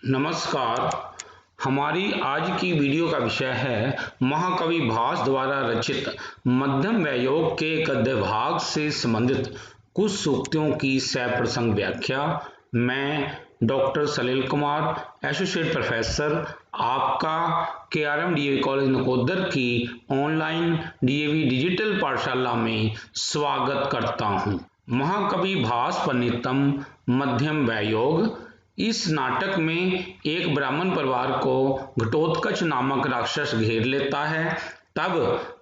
नमस्कार। हमारी आज की वीडियो का विषय है महाकवि भास द्वारा रचित मध्यम व्यायोग के गद्य भाग से संबंधित कुछ सूक्तियों की सप्रसंग व्याख्या। मैं डॉक्टर सलील कुमार, एसोसिएट प्रोफेसर, आपका KRM DAV कॉलेज नकोदर की ऑनलाइन DAV डिजिटल पाठशाला में स्वागत करता हूं। महाकवि भास परिणीतम मध्यम व्यायोग। इस नाटक में एक ब्राह्मण परिवार को घटोत्कच नामक राक्षस घेर लेता है। तब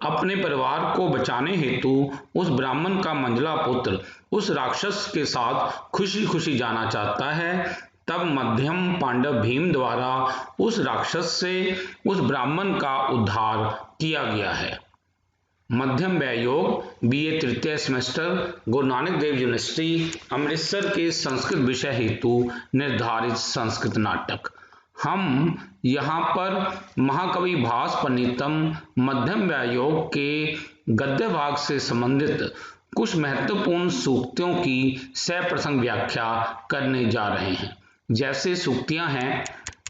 अपने परिवार को बचाने हेतु उस ब्राह्मण का मंझला पुत्र उस राक्षस के साथ खुशी खुशी जाना चाहता है। तब मध्यम पांडव भीम द्वारा उस राक्षस से उस ब्राह्मण का उद्धार किया गया है। मध्यम व्यायोग BA तृतीय सेमेस्टर, गुरु नानक देव यूनिवर्सिटी अमृतसर के संस्कृत विषय हेतु निर्धारित संस्कृत नाटक। हम यहाँ पर महाकवि भास परिणीतम मध्यम व्यायोग के गद्य भाग से संबंधित कुछ महत्वपूर्ण सूक्तियों की सप्रसंग व्याख्या करने जा रहे हैं। जैसे सूक्तियां हैं: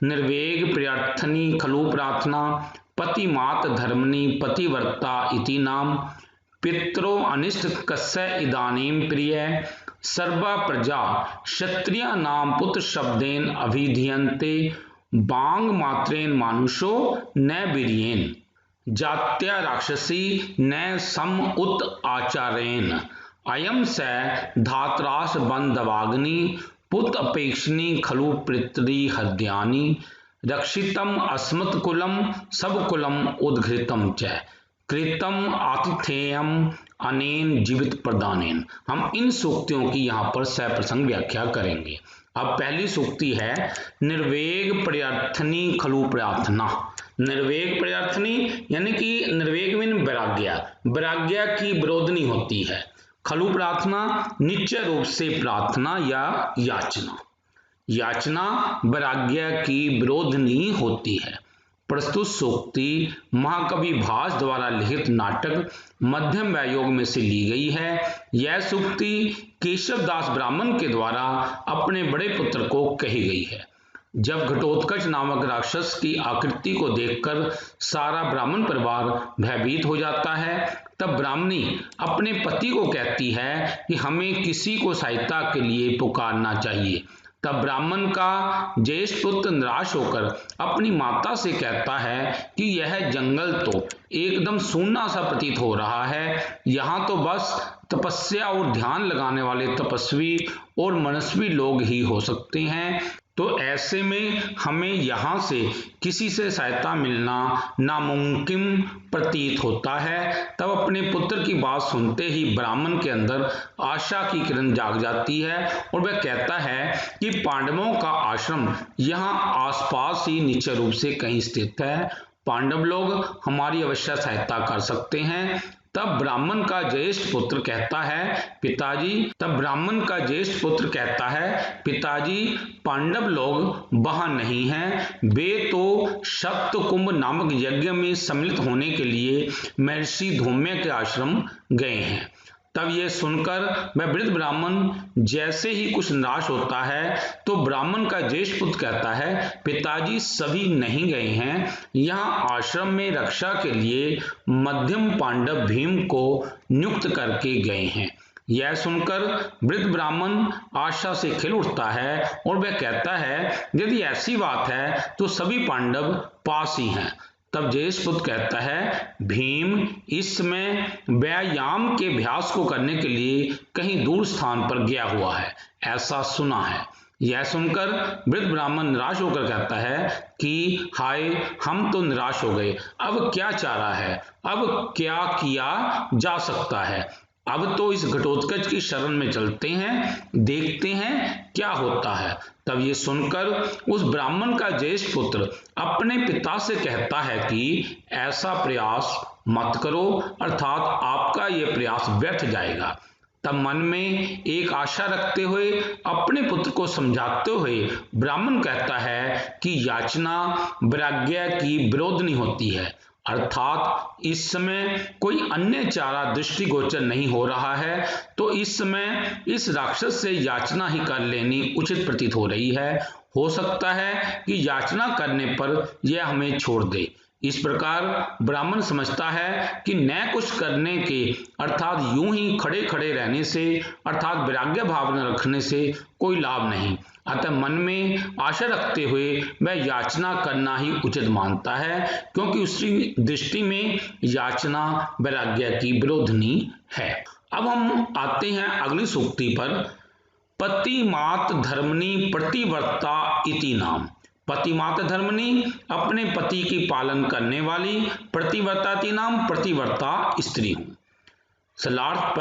निर्वेग प्रयर्थनी खलु प्रार्थना, पति मात धर्मनि पतिव्रता इति नाम, पितरो अनिष्ट कस्य इदानीं प्रिय, सर्वा प्रजा क्षत्रिया नाम पुत्र शब्देन अभिधीयन्ते, बांग मात्रेन मानुषो न वीर्येन, जात्या राक्षसी न सम उत आचारेण, अयम स धातरास बंधवाग्नि पुत अपेक्षिणी खलु पितरी हद्यानि, रक्षितम अस्मत् कुलम सब कुलम उद्घृतम च, कृतम आतिथेयम अनेन जीवित प्रदानेन। हम इन सूक्तियों की यहाँ पर सप्रसंग व्याख्या करेंगे। अब पहली सूक्ति है निर्वेग प्रयर्थनी खलु प्रार्थना। निर्वेग प्रयर्थनी यानी कि निर्वेग में वैराग्य की विरोधनी होती है। खलु प्रार्थना निश्चय रूप से प्रार्थना या याचना वैराग्य की विरोधनी होती है। प्रस्तुत सूक्ति महाकवि भास द्वारा लिखित नाटक मध्यम व्यायोग में से ली गई है। यह सूक्ति केशव दास ब्राह्मण के द्वारा अपने बड़े पुत्र को कही गई है। जब घटोत्कच नामक राक्षस की आकृति को देखकर सारा ब्राह्मण परिवार भयभीत हो जाता है, तब ब्राह्मणी अपने पति को कहती है कि हमें किसी को सहायता के लिए पुकारना चाहिए। तब ब्राह्मण का ज्येष्ठ पुत्र निराश होकर अपनी माता से कहता है कि यह जंगल तो एकदम सूना सा प्रतीत हो रहा है, यहाँ तो बस तपस्या और ध्यान लगाने वाले तपस्वी और मनस्वी लोग ही हो सकते हैं, तो ऐसे में हमें यहाँ से किसी से सहायता मिलना नामुमकिन प्रतीत होता है। तब अपने पुत्र की बात सुनते ही ब्राह्मण के अंदर आशा की किरण जाग जाती है और वह कहता है कि पांडवों का आश्रम यहाँ आसपास ही निश्चय रूप से कहीं स्थित है, पांडव लोग हमारी अवश्य सहायता कर सकते हैं। तब ब्राह्मण का ज्येष्ठ पुत्र कहता है पिताजी पांडव लोग वहां नहीं हैं, वे तो सप्तकुंभ नामक यज्ञ में सम्मिलित होने के लिए महर्षि धौम्य के आश्रम गए हैं। तब यह सुनकर वह वृद्ध ब्राह्मण जैसे ही कुछ निराश होता है तो ब्राह्मण का ज्येष्ठ पुत्र कहता है पिताजी सभी नहीं गए हैं, यहाँ आश्रम में रक्षा के लिए मध्यम पांडव भीम को नियुक्त करके गए हैं। यह सुनकर वृद्ध ब्राह्मण आशा से खिल उठता है और वह कहता है यदि ऐसी बात है तो सभी पांडव पास ही हैं। तब ज्येष्ठ पुत्र कहता है भीम इस समय व्यायाम के अभ्यास को करने के लिए कहीं दूर स्थान पर गया हुआ है, ऐसा सुना है। यह सुनकर वृद्ध ब्राह्मण निराश होकर कहता है कि हाय हम तो निराश हो गए, अब क्या चारा है, अब क्या किया जा सकता है, अब तो इस घटोत्कच की शरण में चलते हैं, देखते हैं क्या होता है। तब ये सुनकर उस ब्राह्मण का ज्येष्ठ पुत्र अपने पिता से कहता है कि ऐसा प्रयास मत करो, अर्थात आपका यह प्रयास व्यर्थ जाएगा। तब मन में एक आशा रखते हुए अपने पुत्र को समझाते हुए ब्राह्मण कहता है कि याचना वैराग्य की विरोधनी होती है अर्थात इस समय कोई अन्य चारा दृष्टिगोचर नहीं हो रहा है, तो इस समय इस राक्षस से याचना ही कर लेनी उचित प्रतीत हो रही है। हो सकता है कि याचना करने पर यह हमें छोड़ दे। इस प्रकार ब्राह्मण समझता है कि न कुछ करने के अर्थात यूं ही खड़े खड़े रहने से अर्थात वैराग्य भाव न रखने से कोई लाभ नहीं, अतः मन में आशा रखते हुए वह याचना करना ही उचित मानता है, क्योंकि उसकी दृष्टि में याचना वैराग्य की विरोधनी है। अब हम आते हैं अगली सूक्ति पर। पतिमात धर्मनी प्रतिवर्ता इति नाम। पतिमात धर्मनी अपने पति की पालन करने वाली, प्रतिवर्ताति नाम प्रतिवर्ता स्त्री हूँ। सलार्थ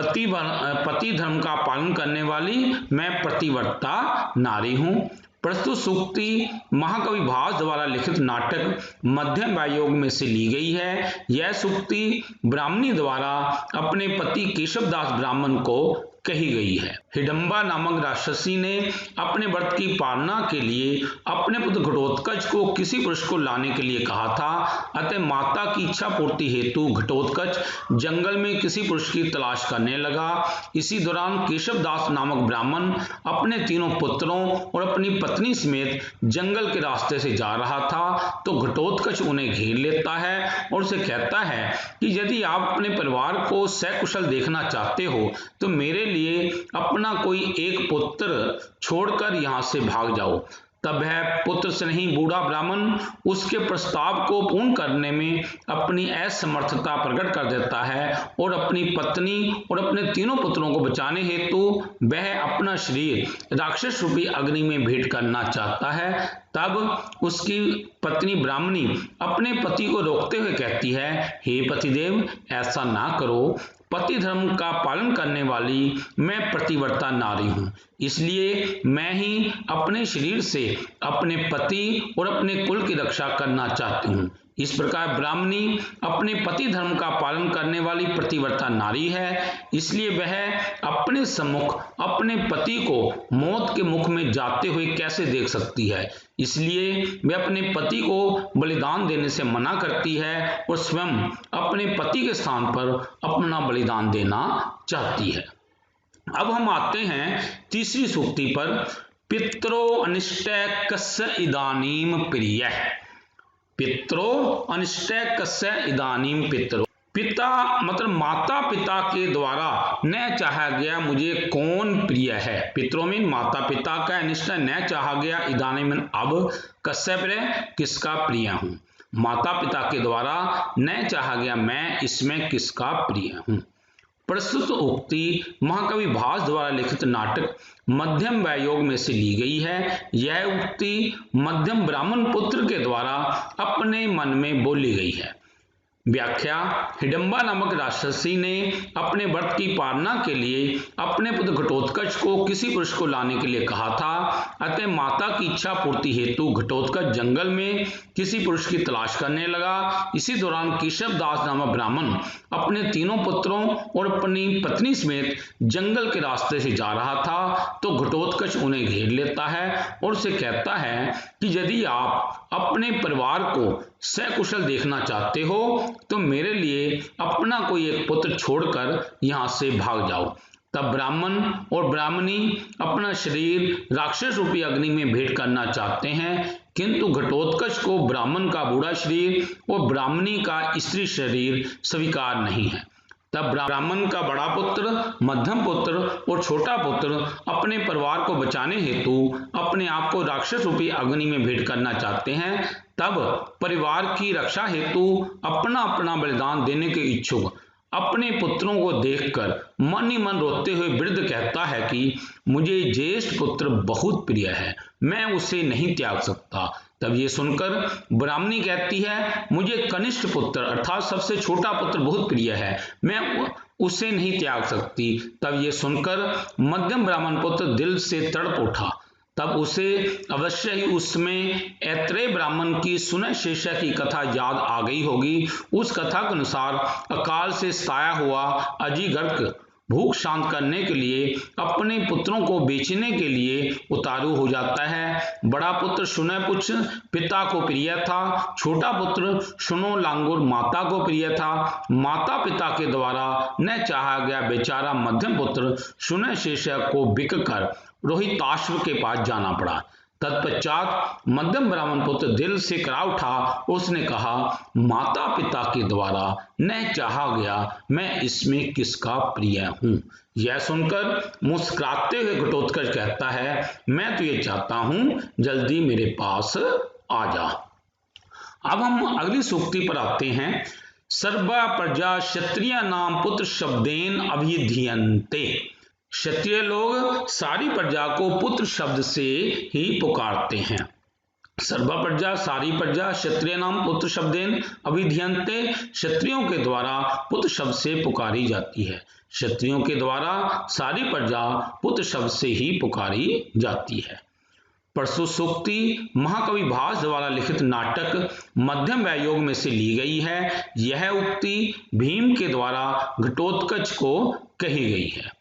पति धर्म का पालन करने वाली मैं प्रतिवर्ता नारी हूँ। प्रस्तुत सूक्ति महाकवि भास द्वारा लिखित नाटक मध्यम वयोग में से ली गई है। यह सूक्ति ब्राह्मणी द्वारा अपने पति केशवदास ब्राह्मण को कही गई है। हिडम्बा नामक राक्षसी ने अपने व्रत की पालना के लिए अपने पुत्र घटोत्कच को किसी पुरुष को लाने के लिए कहा था, अतः माता की इच्छा पूर्ति हेतु घटोत्कच जंगल में किसी पुरुष की तलाश करने लगा। इसी दौरान केशवदास नामक ब्राह्मण अपने तीनों पुत्रों और अपनी पत्नी समेत जंगल के रास्ते से जा रहा था, तो घटोत्कच उन्हें घेर लेता है और उसे कहता है कि यदि आप अपने परिवार को सकुशल देखना चाहते हो तो मेरे लिए अपना कोई एक पुत्र छोड़कर यहाँ से भाग जाओ। तब वह पुत्र स्नेही बूढ़ा ब्राह्मण उसके प्रस्ताव को पूर्ण करने में अपनी असमर्थता प्रकट कर देता है और अपनी पत्नी और अपने तीनों पुत्रों को बचाने हेतु वह अपना शरीर राक्षस रूपी अग्नि में भेंट करना चाहता है। तब उसकी पत्नी ब्राह्मणी अपने पति को रोकते हुए कहती है, हे पतिदेव, ऐसा ना करो, पति धर्म का पालन करने वाली मैं प्रतिवर्ता नारी हूँ, इसलिए मैं ही अपने शरीर से अपने पति और अपने कुल की रक्षा करना चाहती हूँ। इस प्रकार ब्राह्मणी अपने पति धर्म का पालन करने वाली प्रतिवर्ता नारी है, इसलिए वह अपने सम्मुख अपने पति को मौत के मुख में जाते हुए कैसे देख सकती है, इसलिए वह अपने पति को बलिदान देने से मना करती है और स्वयं अपने पति के स्थान पर अपना बलिदान देना चाहती है। अब हम आते हैं तीसरी सूक्ति पर। पित्रो अनिष्टै कस्य इदानीम प्रियः। पित्रो अनिष्टै कस्य इदानीम पित्रो। पिता मतलब माता पिता के द्वारा न चाहा गया मुझे कौन प्रिय है। पितरों में माता पिता का अनिष्ट न चाहा गया, इदानीम अब कस्य प्रिय किसका प्रिय हूँ। माता पिता के द्वारा न चाहा गया मैं इसमें किसका प्रिय हूँ। प्रस्तुत उक्ति महाकवि भास द्वारा लिखित नाटक मध्यम वयोग में से ली गई है। यह उक्ति मध्यम ब्राह्मण पुत्र के द्वारा अपने मन में बोली गई है। व्याख्या। हिडम्बा नामक राक्षसी ने अपने व्रत की पालना के लिए अपने पुत्र घटोत्कच को किसी पुरुष को लाने के लिए कहा था, अतः माता की इच्छा पूर्ति हेतु घटोत्कच जंगल में किसी पुरुष की तलाश करने लगा। इसी दौरान केशवदास नामक ब्राह्मण अपने तीनों पुत्रों और अपनी पत्नी समेत जंगल के रास्ते से जा रहा था, तो घटोत्कच उन्हें घेर लेता है और उसे कहता है कि यदि आप अपने परिवार को सकुशल देखना चाहते हो तो मेरे लिए अपना कोई एक पुत्र छोड़कर यहाँ से भाग जाओ। तब ब्राह्मण और ब्राह्मणी अपना शरीर राक्षस रूपी अग्नि में भेंट करना चाहते हैं, किंतु घटोत्कच को ब्राह्मण का बूढ़ा शरीर और ब्राह्मणी का स्त्री शरीर स्वीकार नहीं है। तब ब्राह्मण का बड़ा पुत्र, मध्यम पुत्र और छोटा पुत्र अपने परिवार को बचाने हेतु अपने आप को राक्षस रूपी अग्नि में भेंट करना चाहते हैं। तब परिवार की रक्षा हेतु अपना अपना बलिदान देने के इच्छुक अपने पुत्रों को देखकर मन ही मन रोते हुए वृद्ध कहता है कि मुझे ज्येष्ठ पुत्र बहुत प्रिय है, मैं उसे नहीं त्याग सकता। तब ये सुनकर ब्राह्मणी कहती है, मुझे कनिष्ठ पुत्र अर्थात सबसे छोटा पुत्र बहुत प्रिय है, मैं उसे नहीं त्याग सकती। तब ये सुनकर मध्यम ब्राह्मण पुत्र दिल से तड़प उठा। तब उसे अवश्य ही उसमें ऐत्रेय ब्राह्मण की सुनय शेषा की कथा याद आ गई होगी। उस कथा के अनुसार अकाल से साया हुआ अजिगर्क भूख शांत करने के लिए अपने पुत्रों को बेचने के लिए उतारू हो जाता है। बड़ा पुत्र शून्यपुच्छ पिता को प्रिय था, छोटा पुत्र शूनो लांगुर माता को प्रिय था। माता पिता के द्वारा न चाहा गया बेचारा मध्यम पुत्र शून्यशेषक को बिक कर रोहिताश्व के पास जाना पड़ा। तत्पश्चात मध्यम ब्राह्मण पुत्र दिल से करा उठा, उसने कहा, माता पिता के द्वारा न चाहा गया मैं इसमें किसका प्रिय हूँ। यह सुनकर मुस्कुराते हुए घटोत्कच कहता है, मैं तो ये चाहता हूँ जल्दी मेरे पास आ जा। अब हम अगली सूक्ति पर आते हैं। सर्वा प्रजा क्षत्रिय नाम पुत्र शब्देन अभिधीयन्ते। क्षत्रिय लोग सारी प्रजा को पुत्र शब्द से ही पुकारते हैं। सर्वा प्रजा सारी प्रजा क्षत्रिय नाम पुत्र शब्देन अभिधीयन्ते, क्षत्रियों के द्वारा पुत्र शब्द से पुकारी जाती है। क्षत्रियों के द्वारा सारी प्रजा पुत्र शब्द से ही पुकारी जाती है। प्रस्तुत सूक्ति महाकवि भास द्वारा लिखित नाटक मध्यम वयोग में से ली गई है। यह उक्ति भीम के द्वारा घटोत्कच को कही गई है।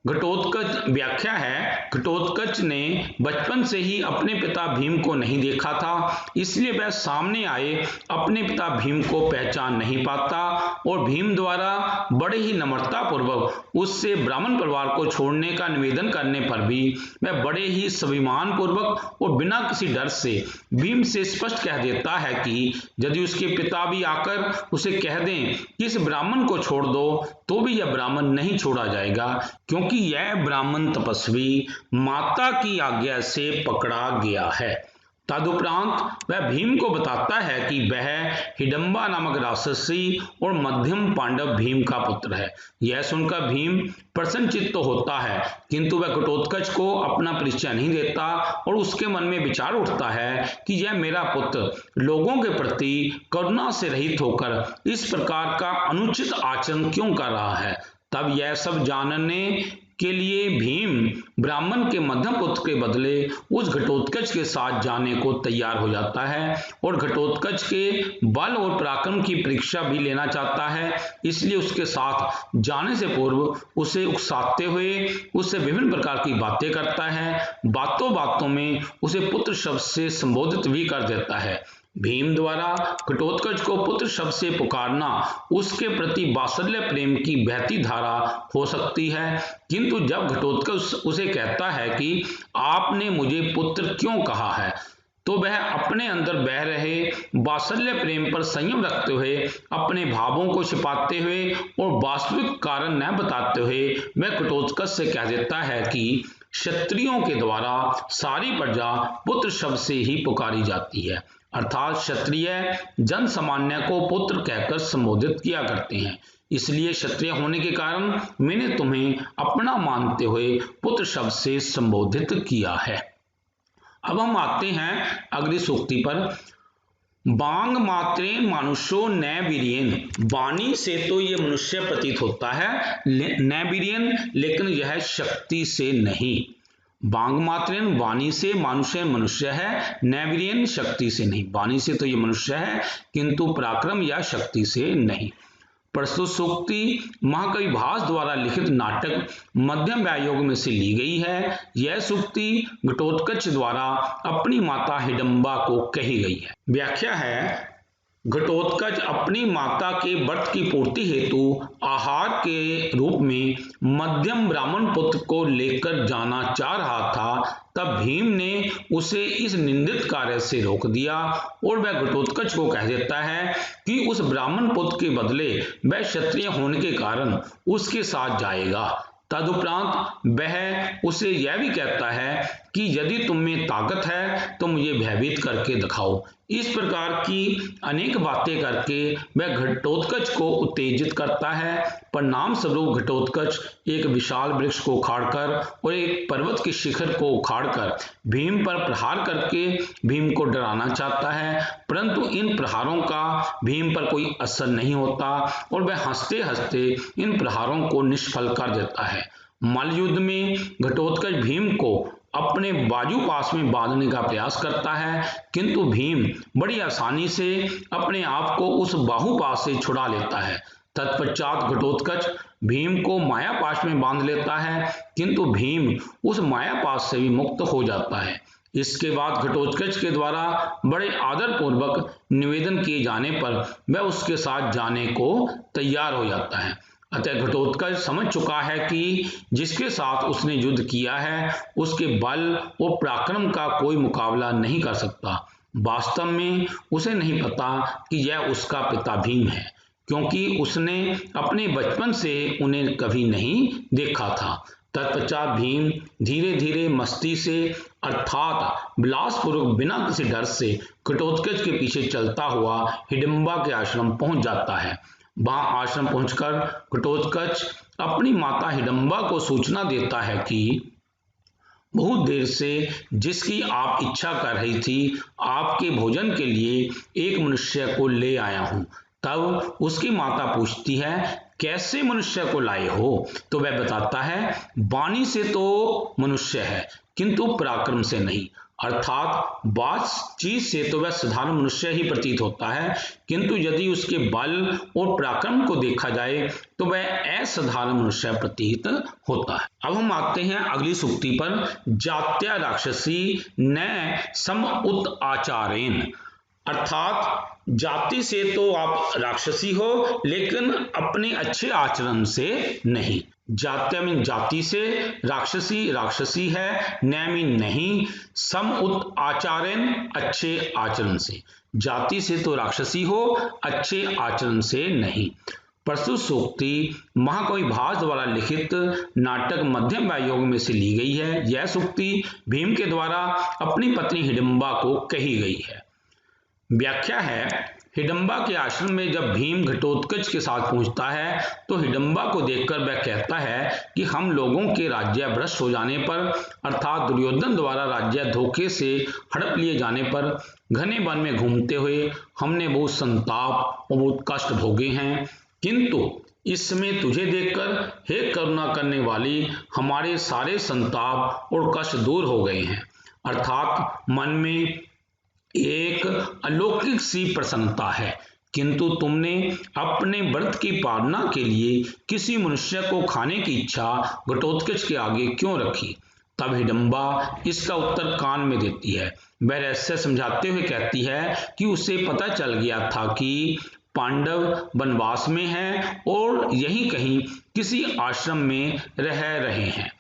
घटोत्कच व्याख्या है, घटोत्कच ने बचपन से ही अपने पिता भीम को नहीं देखा था, इसलिए वह सामने आए अपने पिता भीम को पहचान नहीं पाता और भीम द्वारा बड़े ही नम्रता पूर्वक उससे ब्राह्मण परिवार को छोड़ने का निवेदन करने पर भी वह बड़े ही स्वाभिमान पूर्वक और बिना किसी डर से भीम से स्पष्ट कह देता है कि यदि उसके पिता भी आकर उसे कह दें कि इस ब्राह्मण को छोड़ दो तो भी यह ब्राह्मण नहीं छोड़ा जाएगा, क्योंकि यह ब्राह्मण तपस्वी माता की आज्ञा से पकड़ा गया है। तदुपरांत वह भीम को बताता है कि वह हिडंबा नामक राक्षसी और मध्यम पांडव भीम का पुत्र है। यह सुनकर भीम प्रसन्नचित्त तो होता है, किंतु वह घटोत्कच को अपना परिचय नहीं देता और उसके मन में विचार उठता है कि यह मेरा पुत्र लोगों के प्रति करुणा से रहित होकर इस प्रकार का अनुचित आचरण क्यों कर रहा है। तब यह सब जानने के लिए भीम ब्राह्मण के मध्यम पुत्र के बदले उस घटोत्कच के साथ जाने को तैयार हो जाता है और घटोत्कच के बल और पराक्रम की परीक्षा भी लेना चाहता है। इसलिए उसके साथ जाने से पूर्व उसे उकसाते हुए उससे विभिन्न प्रकार की बातें करता है। बातों बातों में उसे पुत्र शब्द से संबोधित भी कर देता है। भीम द्वारा घटोत्कच को पुत्र शब्द से पुकारना उसके प्रति वात्सल्य प्रेम की बहती धारा हो सकती है, किंतु जब घटोत्कच उसे कहता है कि आपने मुझे पुत्र क्यों कहा है, तो वह अपने अंदर बह रहे वात्सल्य प्रेम पर संयम रखते हुए अपने भावों को छिपाते हुए और वास्तविक कारण न बताते हुए वह घटोत्कच से कह देता है कि क्षत्रियों के द्वारा सारी प्रजा पुत्र शब्द से ही पुकारी जाती है, अर्थात क्षत्रिय जन सामान्य को पुत्र कहकर संबोधित किया करते हैं। इसलिए क्षत्रिय होने के कारण मैंने तुम्हें अपना मानते हुए पुत्र शब्द से संबोधित किया है। अब हम आते हैं अगली सूक्ति पर। बांग मात्रेन मनुष्यो न वीर्येन, वाणी से तो ये मनुष्य प्रतीत होता है, न वीर्येन लेकिन यह शक्ति से नहीं। बांग मात्रेन वाणी से मनुष्य है, न वीर्येन शक्ति से नहीं। वाणी से तो ये मनुष्य है किंतु पराक्रम या शक्ति से नहीं। प्रस्तुत सूक्ति महाकवि भास द्वारा लिखित नाटक मध्यम वयोग में से ली गई है। यह सूक्ति घटोत्कच द्वारा अपनी माता हिडंबा को कही गई है। व्याख्या है, घटोत्कच अपनी माता के व्रत की पूर्ति हेतु आहार के रूप में मध्यम ब्राह्मण पुत्र को लेकर जाना चाह रहा था। तब भीम ने उसे इस निंदित कार्य से रोक दिया और वह घटोत्कच को कह देता है कि उस ब्राह्मण पुत्र के बदले वह क्षत्रिय होने के कारण उसके साथ जाएगा। तदुपरांत वह उसे यह भी कहता है कि यदि तुम में ताकत है तो मुझे भयभीत करके दिखाओ। इस प्रकार की अनेक बातें करके वह घटोत्कच को उत्तेजित करता है। परिणाम स्वरूप घटोत्कच एक विशाल वृक्ष को उखाड़कर और एक पर्वत के शिखर को उखाड़कर भीम पर प्रहार करके भीम को डराना चाहता है, परंतु इन प्रहारों का भीम पर कोई असर नहीं होता और वह हंसते हंसते इन प्रहारों को निष्फल कर देता है। मल्लयुद्ध में घटोत्कच भीम को अपने बाजू पास में बांधने का प्रयास करता है, किंतु भीम बड़ी आसानी से अपने आप को उस बाहुपाश से छुड़ा लेता है तत्पश्चात घटोत्कच भीम को मायापाश में बांध लेता है, किंतु भीम उस मायापाश से भी मुक्त हो जाता है। इसके बाद घटोत्कच के द्वारा बड़े आदर पूर्वक निवेदन किए जाने पर वह उसके साथ जाने को तैयार हो जाता है। अतः घटोत्कच समझ चुका है कि जिसके साथ उसने युद्ध किया है उसके बल और पराक्रम का कोई मुकाबला नहीं कर सकता। वास्तव में उसे नहीं पता कि यह उसका पिता भीम है, क्योंकि उसने अपने बचपन से उन्हें कभी नहीं देखा था। तत्पश्चात भीम धीरे धीरे मस्ती से अर्थात विलासपूर्वक बिना किसी डर से घटोत्कच के पीछे चलता हुआ हिडिंबा के आश्रम पहुंच जाता है। वहां आश्रम पहुंचकर घटोत्कच अपनी माता हिडिंबा को सूचना देता है कि बहुत देर से जिसकी आप इच्छा कर रही थी, आपके भोजन के लिए एक मनुष्य को ले आया हूं। तब उसकी माता पूछती है, कैसे मनुष्य को लाए हो? तो वह बताता है, वाणी से तो मनुष्य है किंतु पराक्रम से नहीं, अर्थात बातचीत से तो वह साधारण मनुष्य ही प्रतीत होता है, किंतु यदि उसके बल और पराक्रम को देखा जाए तो वह असाधारण मनुष्य प्रतीत होता है। अब हम आते हैं अगली सूक्ति पर। जात्या राक्षसी न सम उत आचारेन, अर्थात जाति से तो आप राक्षसी हो लेकिन अपने अच्छे आचरण से नहीं। जात्या मीन जाति से, राक्षसी राक्षसी है, न मीन नहीं, सम उत आचारेन अच्छे आचरण से। जाति से तो राक्षसी हो, अच्छे आचरण से नहीं। प्रस्तुत सूक्ति महाकवि भास द्वारा लिखित नाटक मध्यम योग में से ली गई है। यह सूक्ति भीम के द्वारा अपनी पत्नी हिडिंबा को कही गई है। व्याख्या है, हिडिंबा के आश्रम में जब भीम घटोत्कच के साथ पहुंचता है तो हिडिंबा को देखकर वह कहता है कि हम लोगों के राज्य भ्रष्ट हो जाने पर, अर्थात दुर्योधन द्वारा राज्य धोखे से हड़प लिए जाने पर घने वन में घूमते हुए हमने बहुत संताप और बहुत कष्ट भोगे हैं, किंतु इस समय तुझे देखकर हे करुणा करने वाली हमारे सारे संताप और कष्ट दूर हो गए हैं। अर्थात मन में एक अलौकिक सी प्रसन्नता है, किंतु तुमने अपने व्रत की पालना के लिए किसी मनुष्य को खाने की इच्छा घटोत्कच के आगे क्यों रखी? तब हिडिंबा इसका उत्तर कान में देती है। वह रहस्य समझाते हुए कहती है कि उसे पता चल गया था कि पांडव वनवास में हैं और यहीं कहीं किसी आश्रम में रह रहे हैं।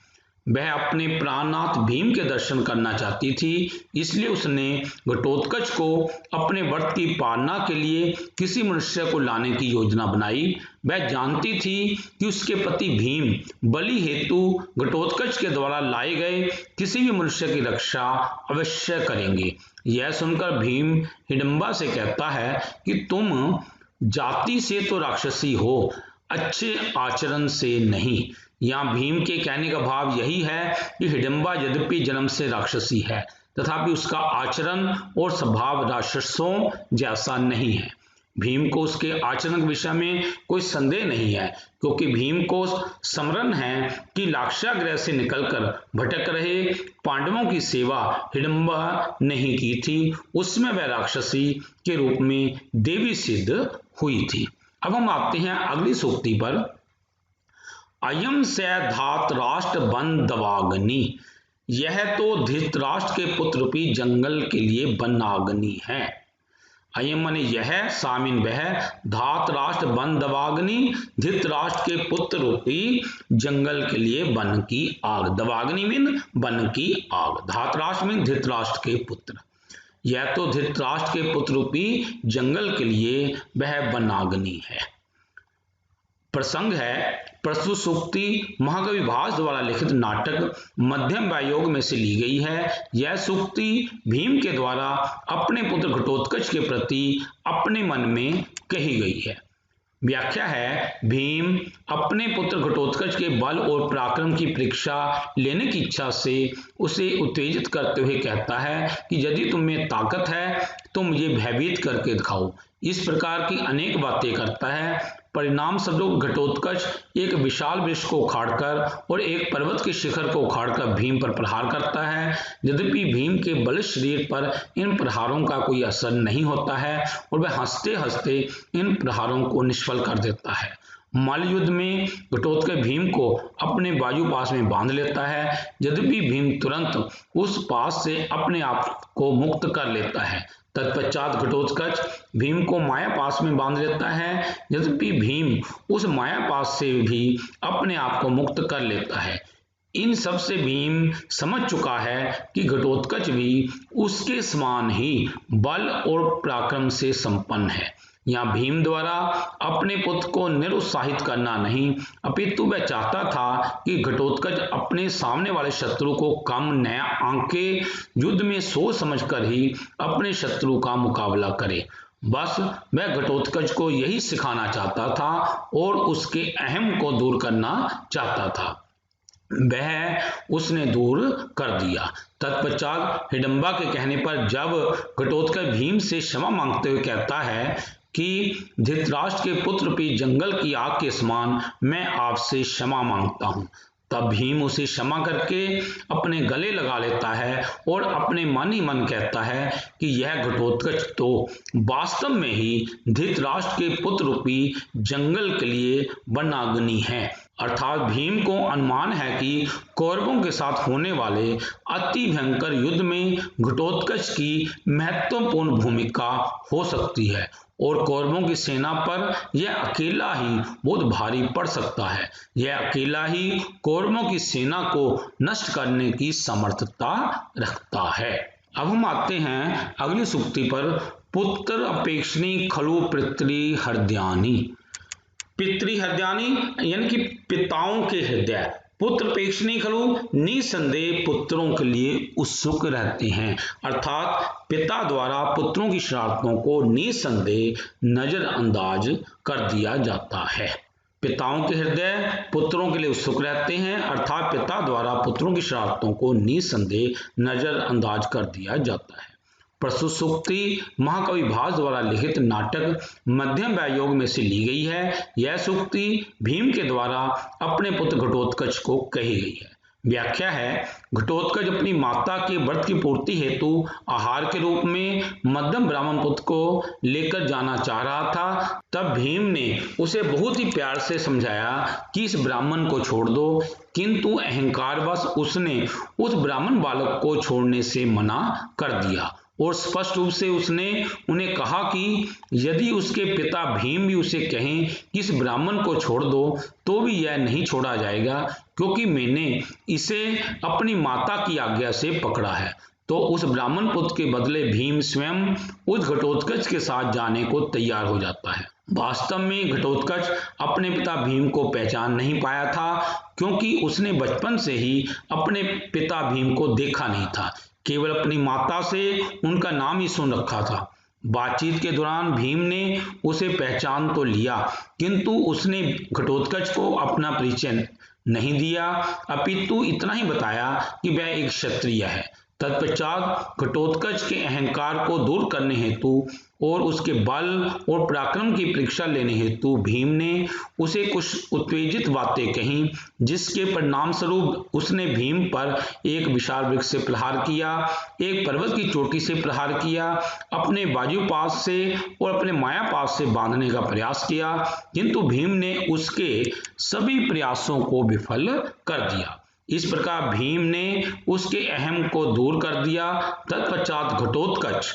वह अपने प्राणनाथ भीम के दर्शन करना चाहती थी, इसलिए उसने घटोत्कच को अपने व्रत की पालना के लिए किसी मनुष्य को लाने की योजना बनाई। वह जानती थी कि उसके पति भीम बलि हेतु घटोत्कच के द्वारा लाए गए किसी भी मनुष्य की रक्षा अवश्य करेंगे। यह सुनकर भीम हिडिंबा से कहता है कि तुम जाति से तो राक्षसी हो, अच्छे आचरण से नहीं। यहाँ भीम के कहने का भाव यही है कि हिडिंबा यद्यपि जन्म से राक्षसी है, तथापि उसका आचरण और स्वभाव राक्षसों जैसा नहीं है। भीम को उसके आचरण के विषय में कोई संदेह नहीं है, क्योंकि भीम को स्मरण है कि लाक्षागृह से निकलकर भटक रहे पांडवों की सेवा हिडिंबा नहीं की थी, उसमें वह राक्षसी के रूप में देवी सिद्ध हुई थी। अब हम आते हैं अगली सूक्ति पर। अयम स धातराष्ट्र बंधवाग्नि, यह तो धृतराष्ट्र के पुत्र रूपी जंगल के लिए बनाग्नि है। अयम माने यह, सामिन वह, धातराष्ट्र बंधवाग्नि धृतराष्ट्र के पुत्र रूपी जंगल के लिए वन की आग। दवाग्नि मीन वन की आग, धातराष्ट्र मीन धृतराष्ट्र के पुत्र। यह तो धृतराष्ट्र के पुत्र रूपी जंगल के लिए वह वनाग्नि है। प्रसंग है, प्रस्तुत सूक्ति महाकवि भास द्वारा लिखित नाटक मध्यम योग में से ली गई है। यह सूक्ति भीम के द्वारा अपने पुत्र घटोत्कच के प्रति अपने मन में कही गई है। व्याख्या है, भीम अपने पुत्र घटोत्कच के बल और पराक्रम की परीक्षा लेने की इच्छा से उसे उत्तेजित करते हुए कहता है कि यदि तुम में ताकत है तो मुझे भयभीत करके दिखाओ। इस प्रकार की अनेक बातें करता है। परिणाम स्वरूप घटोत्कच एक विशाल वृक्ष को उखाड़कर और एक पर्वत के शिखर को उखाड़कर भीम पर प्रहार करता है। यद्यपि भीम के बलिष्ठ शरीर पर इन प्रहारों का कोई असर नहीं होता है और वह हंसते हंसते इन प्रहारों को निष्फल कर देता है। मल्ल युद्ध में घटोत्कच भीम को अपने बाजू पास में बांध लेता है। यद्यपि भीम तुरंत उस पास से अपने आप को मुक्त कर लेता है। तत्पश्चात घटोत्कच भीम को माया पास में बांध लेता है। यद्यपि भीम उस माया पास से भी अपने आप को मुक्त कर लेता है। इन सब से भीम समझ चुका है कि घटोत्कच भी उसके समान ही बल और पराक्रम से संपन्न है। यहाँ भीम द्वारा अपने पुत्र को निरुत्साहित करना नहीं, अपितु वह चाहता था कि घटोत्कच अपने सामने वाले शत्रु को कम न आंके युद्ध में सोच समझकर ही अपने शत्रु का मुकाबला करे। बस वह घटोत्कच को यही सिखाना चाहता था और उसके अहम को दूर करना चाहता था। वह उसने दूर कर दिया। तत्पश्चात हिडम्बा के कहने पर जब घटोत्कच भीम से क्षमा मांगते हुए कहता है कि धृतराष्ट्र के पुत्र भी जंगल की आग के समान मैं आपसे क्षमा मांगता हूँ, तब भीम उसे क्षमा करके अपने गले लगा लेता है और अपने मन ही मन कहता है कि यह घटोत्कच तो वास्तव में ही धृतराष्ट्र के पुत्र रूपी जंगल के लिए वनाग्नि है। अर्थात भीम को अनुमान है कि कौरवों के साथ होने वाले अति भयंकर युद्ध में घटोत्कच की महत्वपूर्ण भूमिका हो सकती है और कौरवों की सेना पर यह अकेला ही बहुत भारी पड़ सकता है। यह अकेला ही कौरवों की सेना को नष्ट करने की समर्थता रखता है। अब हम आते हैं अगली सूक्ति पर। पुत्र अपेक्षिणी खलु पितृहृदयानि। पितृहृदयानि यानी कि पिताओं के हृदय। पुत्र अपेक्षिणी खलु निसंदेह पुत्रों के लिए उत्सुक रहते हैं। अर्थात पिता द्वारा पुत्रों की शरारतों को निसंदेह नजरअंदाज कर दिया जाता है। पिताओं के हृदय पुत्रों के लिए उत्सुक रहते हैं, अर्थात पिता द्वारा पुत्रों की शरारतों को निसंदेह नजरअंदाज कर दिया जाता है। प्रस्तुत सूक्ति महाकवि भास द्वारा लिखित नाटक मध्यम व्यायोग में से ली गई है। यह सूक्ति भीम के द्वारा अपने पुत्र घटोत्कच को कही गई है। व्याख्या है, घटोत्कच अपनी माता के व्रत की पूर्ति हेतु आहार के रूप में मध्यम ब्राह्मण पुत्र को लेकर जाना चाह रहा था। तब भीम ने उसे बहुत ही प्यार से समझाया कि इस ब्राह्मण को छोड़ दो, किंतु अहंकारवश उसने उस ब्राह्मण बालक को छोड़ने से मना कर दिया और स्पष्ट रूप से उसने उन्हें कहा कि यदि उसके पिता भीम भी उसे कहें कि इस ब्राह्मण को छोड़ दो तो भी यह नहीं छोड़ा जाएगा, क्योंकि मैंने इसे अपनी माता की आज्ञा से पकड़ा है। तो उस ब्राह्मण पुत्र के बदले भीम स्वयं उस घटोत्कच के साथ जाने को तैयार हो जाता है। वास्तव में घटोत्कच अपने पिता भीम को पहचान नहीं पाया था, क्योंकि उसने बचपन से ही अपने पिता भीम को देखा नहीं था, केवल अपनी माता से उनका नाम ही सुन रखा था। बातचीत के दौरान भीम ने उसे पहचान तो लिया, किंतु उसने घटोत्कच को अपना परिचय नहीं दिया, अपितु इतना ही बताया कि वह एक क्षत्रिय है। तत्पश्चात घटोत्कच के अहंकार को दूर करने हेतु और उसके बल और पराक्रम की परीक्षा लेने हेतु भीम ने उसे कुछ उत्तेजित बातें कहीं, जिसके परिणाम स्वरूप उसने भीम पर एक विशाल वृक्ष से प्रहार किया, एक पर्वत की चोटी से प्रहार किया, अपने बाजूपाश से और अपने मायापाश से बांधने का प्रयास किया, किंतु भीम ने उसके सभी प्रयासों को विफल कर दिया। इस प्रकार भीम ने उसके अहम को दूर कर दिया। तत्पश्चात घटोत्कच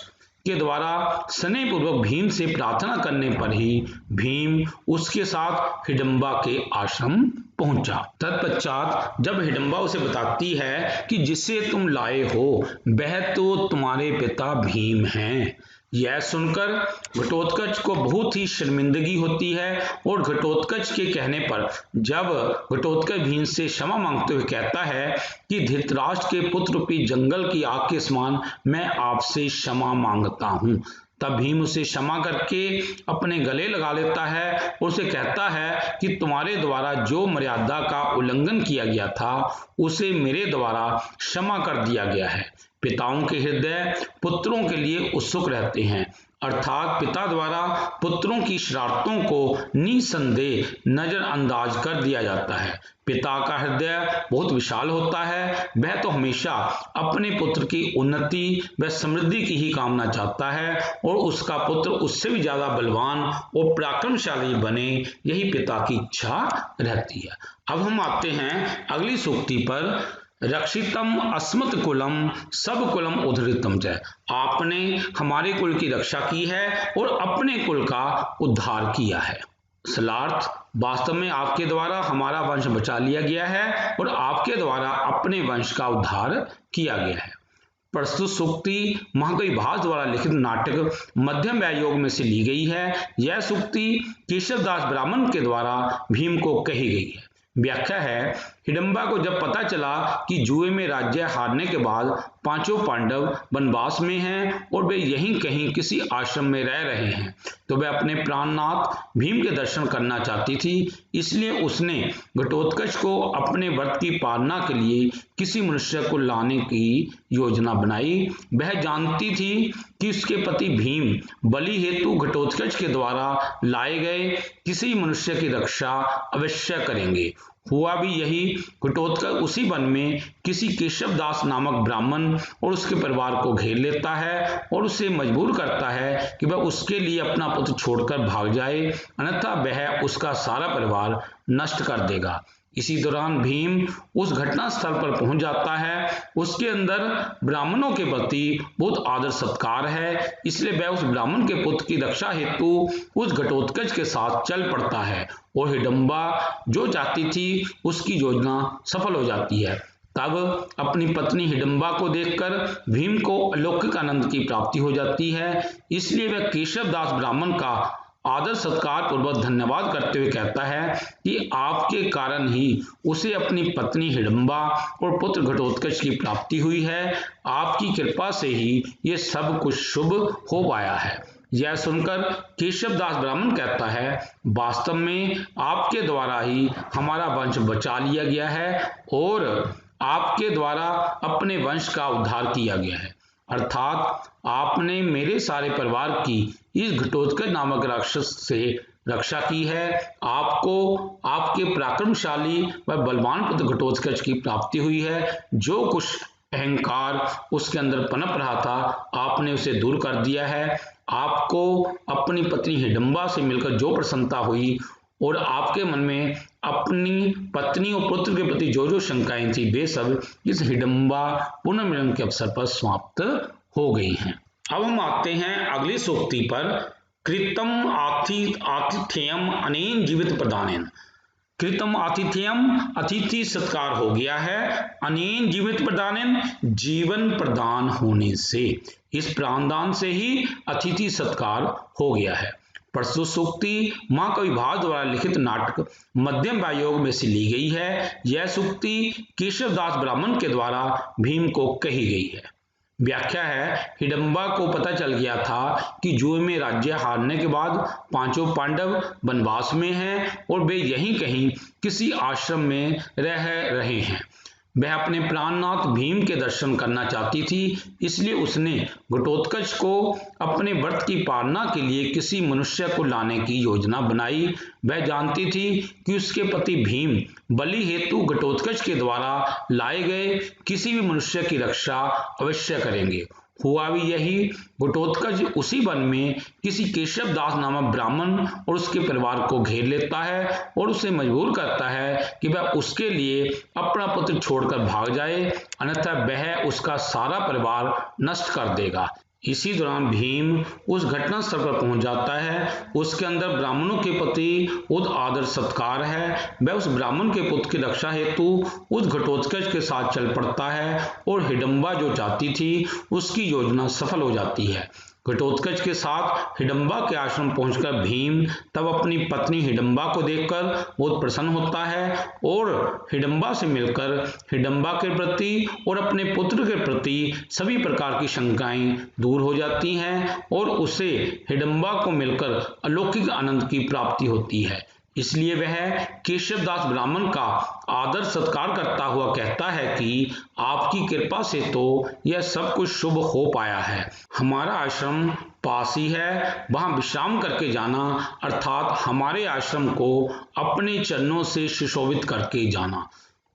के द्वारा स्नेहपूर्वक भीम से प्रार्थना करने पर ही भीम उसके साथ हिडम्बा के आश्रम पहुंचा। तत्पश्चात जब हिडम्बा उसे बताती है कि जिसे तुम लाए हो वह तो तुम्हारे पिता भीम हैं, यह सुनकर घटोत्कच को बहुत ही शर्मिंदगी होती है और घटोत्कच के कहने पर जब घटोत्कच भीम से क्षमा मांगते हुए कहता है कि धृतराष्ट्र के पुत्र रूपी जंगल की आग के समान मैं आपसे क्षमा मांगता हूँ, तब भीम उसे क्षमा करके अपने गले लगा लेता है और उसे कहता है कि तुम्हारे द्वारा जो मर्यादा का उल्लंघन किया गया था उसे मेरे द्वारा क्षमा कर दिया गया है। पिताओं के हृदय पुत्रों के लिए उत्सुक रहते हैं, अर्थात पिता द्वारा पुत्रों की शरारतों को निसंदेह नजरअंदाज कर दिया जाता है। पिता का हृदय बहुत विशाल होता है, वह तो हमेशा अपने पुत्र की उन्नति व समृद्धि की ही कामना चाहता है और उसका पुत्र उससे भी ज्यादा बलवान और पराक्रमशाली बने, यही पिता की इच्छा रहती है। अब हम आते हैं अगली सूक्ति पर। रक्षितम अस्मत् कुलम सब कुलम उद्धृतम च। आपने हमारे कुल की रक्षा की है और अपने कुल का उद्धार किया है। सलार्थ, वास्तव में आपके द्वारा हमारा वंश बचा लिया गया है और आपके द्वारा अपने वंश का उद्धार किया गया है। प्रस्तुत सूक्ति महाकवि भास द्वारा लिखित नाटक मध्यम व्यायोग में से ली गई है। यह सूक्ति केशवदास ब्राह्मण के द्वारा भीम को कही गई है। व्याख्या है, हिडम्बा को जब पता चला कि जुए में राज्य हारने के बाद पांचों पांडव वनवास में हैं और वे यहीं कहीं किसी आश्रम में रह रहे हैं, तो वह अपने प्राणनाथ भीम के दर्शन करना चाहती थी। इसलिए उसने घटोत्कच को अपने व्रत की पालना के लिए किसी मनुष्य को लाने की योजना बनाई। वह जानती थी कि उसके पति भीम बलि हेतु घटोत्कच के द्वारा लाए गए किसी मनुष्य की रक्षा अवश्य करेंगे। हुआ भी यही। घटोत्कच उसी वन में किसी केशवदास नामक ब्राह्मण और उसके परिवार को घेर लेता है और उसे मजबूर करता है कि वह उसके लिए अपना पुत्र छोड़कर भाग जाए, अन्यथा वह उसका सारा परिवार नष्ट कर देगा। इसी दौरान भीम उस घटना स्थल पर पहुंच जाता है। उसके अंदर ब्राह्मणों के प्रति बहुत आदर सत्कार है, इसलिए वह उस ब्राह्मण के पुत्र की रक्षा हेतु उस घटोत्कच के साथ चल पड़ता है और हिडम्बा जो चाहती थी उसकी योजना सफल हो जाती है। तब अपनी पत्नी हिडम्बा को देखकर भीम को अलौकिक आनंद की प्राप्ति हो जाती है। इसलिए वह केशवदास ब्राह्मण का आदर सत्कार पूर्वक धन्यवाद करते हुए कहता है कि आपके कारण ही उसे अपनी पत्नी हिडम्बा और पुत्र घटोत्कच की प्राप्ति हुई है। आपकी कृपा से ही ये सब कुछ शुभ हो पाया है। यह सुनकर केशवदास ब्राह्मण कहता है, वास्तव में आपके द्वारा ही हमारा वंश बचा लिया गया है और आपके द्वारा अपने वंश का उद्धार किया गया है, अर्थात आपने मेरे सारे परिवार की इस घटोत्कच नामक राक्षस से रक्षा की है। आपको आपके पराक्रमशाली व बलवान पुत्र घटोत्कच की प्राप्ति हुई है। जो कुछ अहंकार उसके अंदर पनप रहा था, आपने उसे दूर कर दिया है। आपको अपनी पत्नी हिडम्बा से मिलकर जो प्रसन्नता हुई और आपके मन में अपनी पत्नी और पुत्र के प्रति जो जो शंकाएं थी, वे सब इस हिडम्बा पुनर्मिलन के अवसर पर समाप्त हो गई हैं। अब हम आते हैं अगली सूक्ति पर। कृतम आतिथ्यम अनेन जीवित प्रदानेन। कृतम आतिथ्यम, अतिथि सत्कार हो गया है। अनेन जीवित प्रदानेन, जीवन प्रदान होने से, इस प्राणदान से ही अतिथि सत्कार हो गया है। प्रस्तुत सूक्ति महाकवि भास द्वारा लिखित नाटक मध्यम व्यायोग में से ली गई है। यह सूक्ति केशवदास ब्राह्मण के द्वारा भीम को कही गई है। व्याख्या है, हिडम्बा को पता चल गया था कि जुए में राज्य हारने के बाद पांचों पांडव वनवास में हैं और वे यहीं कहीं किसी आश्रम में रह रहे हैं। वह अपने प्राणनाथ भीम के दर्शन करना चाहती थी, इसलिए उसने घटोत्कच को अपने व्रत की पालना के लिए किसी मनुष्य को लाने की योजना बनाई। वह जानती थी कि उसके पति भीम बलि हेतु घटोत्कच के द्वारा लाए गए किसी भी मनुष्य की रक्षा अवश्य करेंगे। हुआ भी यही। घटोत्कच उसी वन में किसी केशवदास नामक ब्राह्मण और उसके परिवार को घेर लेता है और उसे मजबूर करता है कि वह उसके लिए अपना पुत्र छोड़कर भाग जाए, अन्यथा वह उसका सारा परिवार नष्ट कर देगा। इसी दौरान भीम उस घटना स्थल पर पहुंच जाता है। उसके अंदर ब्राह्मणों के प्रति उद आदर सत्कार है। वह उस ब्राह्मण के पुत्र की रक्षा हेतु उस घटोत्कच के साथ चल पड़ता है और हिडम्बा जो चाहती थी उसकी योजना सफल हो जाती है। घटोत्कच के साथ हिडम्बा के आश्रम पहुंचकर भीम तब अपनी पत्नी हिडम्बा को देखकर बहुत प्रसन्न होता है और हिडम्बा से मिलकर हिडम्बा के प्रति और अपने पुत्र के प्रति सभी प्रकार की शंकाएं दूर हो जाती हैं और उसे हिडम्बा को मिलकर अलौकिक आनंद की प्राप्ति होती है। इसलिए वह केशवदास ब्राह्मण का आदर सत्कार करता हुआ कहता है कि आपकी कृपा से तो यह सब कुछ शुभ हो पाया है। हमारा आश्रम पास ही है, वहां विश्राम करके जाना अर्थात हमारे आश्रम को अपने चरणों से सुशोभित करके जाना।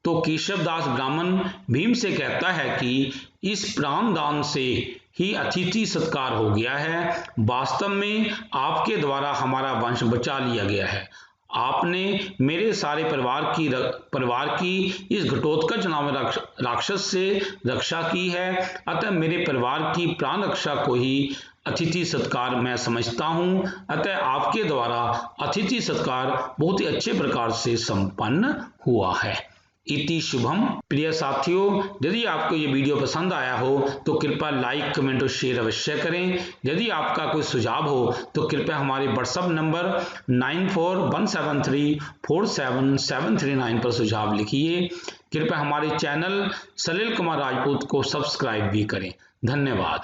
तो केशवदास ब्राह्मण भीम से कहता है कि इस प्राण दान से ही अतिथि सत्कार हो गया है। वास्तव में आपके द्वारा हमारा वंश बचा लिया गया है। आपने मेरे सारे परिवार की इस घटोत्कच नामक राक्षस से रक्षा की है, अतः मेरे परिवार की प्राण रक्षा को ही अतिथि सत्कार मैं समझता हूँ। अतः आपके द्वारा अतिथि सत्कार बहुत ही अच्छे प्रकार से संपन्न हुआ है। इति शुभम। प्रिय साथियों, यदि आपको ये वीडियो पसंद आया हो तो कृपया लाइक, कमेंट और शेयर अवश्य करें। यदि आपका कोई सुझाव हो तो कृपया हमारे व्हाट्सएप नंबर 9417347739 पर सुझाव लिखिए। कृपया हमारे चैनल सलिल कुमार राजपूत को सब्सक्राइब भी करें। धन्यवाद।